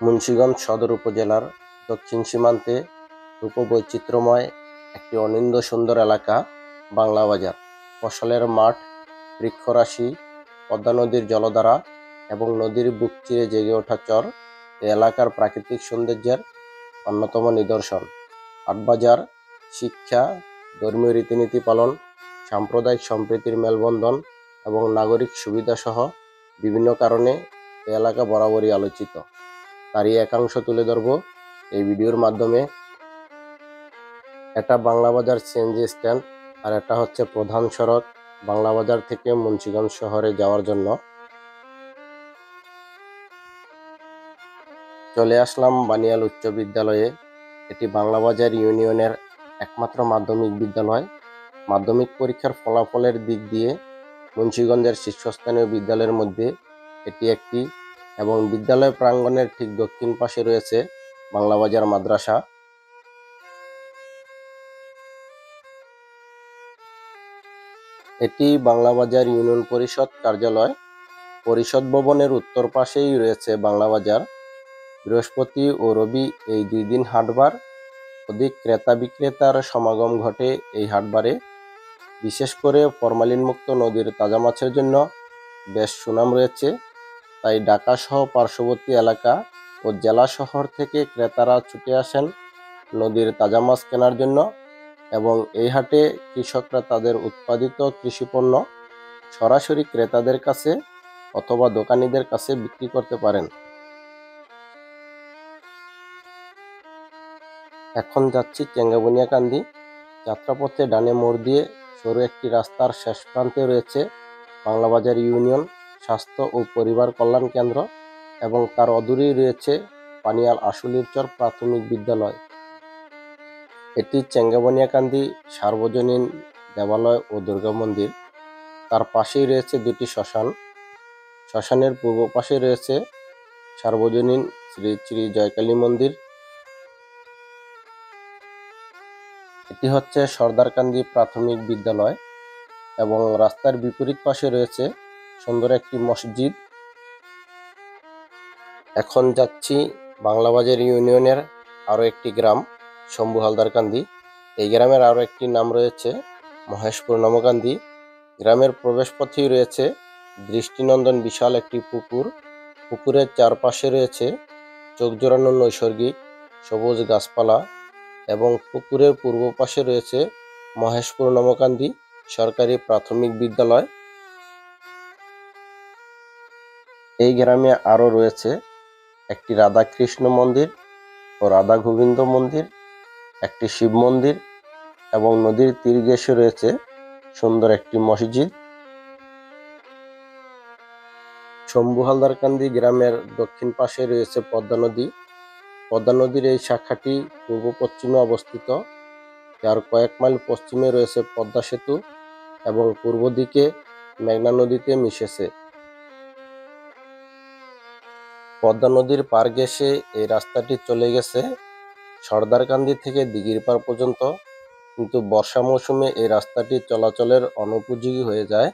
মুন্সিগঞ্জ সদর উপজেলার দক্ষিণ সীমান্তে রূপবৈচিত্র্যময় একটি অনিন্দ্য সুন্দর এলাকা বাংলা বাজার। ফসলের মাঠ, বৃক্ষরাশি, পদ্মা নদীর জলধারা এবং নদীর বুক চিরে জেগে ওঠা চর এই এলাকার প্রাকৃতিক সৌন্দর্যের অন্যতম নিদর্শন। হাটবাজার, শিক্ষা, ধর্মীয় রীতিনীতি পালন, সাম্প্রদায়িক সম্প্রীতির মেলবন্ধন এবং নাগরিক সুবিধাসহ বিভিন্ন কারণে এই এলাকা বরাবরই আলোচিত। তারই একাংশ তুলে ধরব এই ভিডিওর মাধ্যমে। এটা বাংলা বাজার সিএনজি স্ট্যান্ড, আর এটা হচ্ছে প্রধান সড়ক বাংলা বাজার থেকে মুন্সিগঞ্জ শহরে যাওয়ার জন্য। চলে আসলাম বানিয়াল উচ্চ বিদ্যালয়ে। এটি বাংলা বাজার ইউনিয়নের একমাত্র মাধ্যমিক বিদ্যালয়। মাধ্যমিক পরীক্ষার ফলাফলের দিক দিয়ে মুন্সিগঞ্জের শীর্ষস্থানীয় বিদ্যালয়ের মধ্যে এটি একটি, এবং বিদ্যালয় প্রাঙ্গণের ঠিক দক্ষিণ পাশে রয়েছে বাংলা বাজার মাদ্রাসা। এটি বাংলা বাজার ইউনিয়ন পরিষদ কার্যালয়। পরিষদ ভবনের উত্তর পাশেই রয়েছে বাংলা বাজার। বৃহস্পতি ও রবি এই 2 দিন হাটবার। অধিক ক্রেতা বিক্রেতার সমাগম ঘটে এই হাটবারে। বিশেষ করে ফরমালিনমুক্ত নদীর তাজা মাছের জন্য বেশ সুনাম রয়েছে। তাই ঢাকা সহ পার্শ্ববর্তী এলাকা ও জেলা শহর থেকে ক্রেতারা ছুটে আসেন নদীর তাজা মাছ কেনার জন্য, এবং এই হাটে কৃষকরা তাদের উৎপাদিত কৃষিপণ্য সরাসরি ক্রেতাদের কাছে অথবা দোকানীদের কাছে বিক্রি করতে পারেন। এখন যাচ্ছি টেঙ্গাবনিয়াকান্দি। যাত্রাপথে ডানে মোড় দিয়ে সরু একটি রাস্তার শেষ প্রান্তে রয়েছে বাংলা বাজার ইউনিয়ন স্বাস্থ্য ও পরিবার কল্যাণ কেন্দ্র, এবং তার অদূরেই রয়েছে বানিয়াল আশুলিরচর প্রাথমিক বিদ্যালয়। এটি চেঙ্গাবনিয়াকান্দি সার্বজনীন দেবালয় ও দুর্গা মন্দির। তার পাশেই রয়েছে 2টি শ্মশান। শ্মশানের পূর্ব পাশে রয়েছে সার্বজনীন শ্রী শ্রী জয়কালী মন্দির। এটি হচ্ছে সর্দারকান্দি প্রাথমিক বিদ্যালয়, এবং রাস্তার বিপরীত পাশে রয়েছে সুন্দর একটি মসজিদ। এখন যাচ্ছি বাংলা বাজার ইউনিয়নের আরও একটি গ্রাম, শম্ভু হালদারকান্দি। এই গ্রামের আরও একটি নাম রয়েছে মহেশপুর নমকান্দি। গ্রামের প্রবেশপথেই রয়েছে দৃষ্টিনন্দন বিশাল একটি পুকুর। পুকুরের চারপাশে রয়েছে চোখ জোড়ানো নৈসর্গিক সবুজ গাছপালা, এবং পুকুরের পূর্ব পাশে রয়েছে মহেশপুর নমকান্দি সরকারি প্রাথমিক বিদ্যালয়। এই গ্রামে আরও রয়েছে একটি রাধাকৃষ্ণ মন্দির ও রাধা গোবিন্দ মন্দির, একটি শিব মন্দির, এবং নদীর তীর ঘেঁষে রয়েছে সুন্দর একটি মসজিদ। শম্ভু হালদারকান্দি গ্রামের দক্ষিণ পাশে রয়েছে পদ্মা নদী। পদ্মা নদীর এই শাখাটি পূর্ব পশ্চিমে অবস্থিত, যার কয়েক মাইল পশ্চিমে রয়েছে পদ্মা সেতু, এবং পূর্ব দিকে মেঘনা নদীতে মিশেছে। পদ্মা নদীর পার ঘেঁষে এই রাস্তাটি চলে গেছে সর্দারকান্দি থেকে দিঘিরপাড় পর্যন্ত, কিন্তু বর্ষা মৌসুমে এই রাস্তাটি চলাচলের অনুপযোগী হয়ে যায়।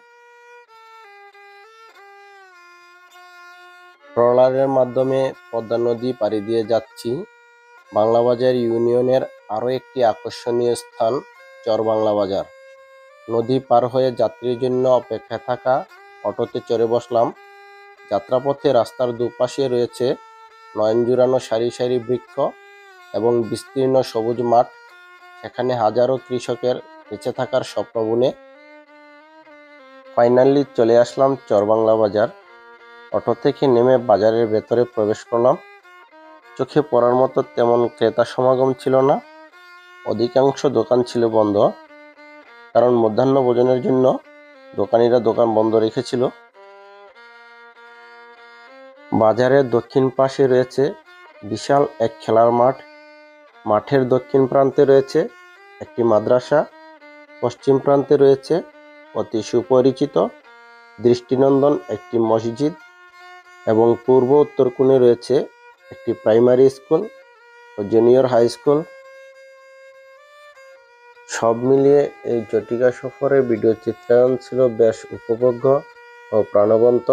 ট্রলারের মাধ্যমে পদ্মা নদী পাড়ি দিয়ে যাচ্ছি বাংলা বাজার ইউনিয়নের আরও একটি আকর্ষণীয় স্থান চর বাংলা বাজার। নদী পার হয়ে যাত্রীর জন্য অপেক্ষায় থাকা অটোতে চড়ে বসলাম। যাত্রাপথে রাস্তার দুপাশে রয়েছে নয়ন জুড়ানো সারি সারি বৃক্ষ এবং বিস্তীর্ণ সবুজ মাঠ। সেখানে হাজারো কৃষকের বেঁচে থাকার স্বপ্ন বুনে। ফাইনালি চলে আসলাম চর বাংলা বাজার। অটো থেকে নেমে বাজারের ভেতরে প্রবেশ করলাম। চোখে পড়ার মতো তেমন ক্রেতা সমাগম ছিল না। অধিকাংশ দোকান ছিল বন্ধ, কারণ মধ্যাহ্ন ভোজনের জন্য দোকানিরা দোকান বন্ধ রেখেছিল। বাজারের দক্ষিণ পাশে রয়েছে বিশাল এক খেলার মাঠ। মাঠের দক্ষিণ প্রান্তে রয়েছে একটি মাদ্রাসা, পশ্চিম প্রান্তে রয়েছে অতি সুপরিচিত দৃষ্টিনন্দন একটি মসজিদ, এবং পূর্ব উত্তর কোণে রয়েছে একটি প্রাইমারি স্কুল ও জুনিয়র হাই স্কুল। সব মিলিয়ে এই জটিকা সফরের ভিডিও চিত্রায়ন ছিল বেশ উপভোগ্য ও প্রাণবন্ত।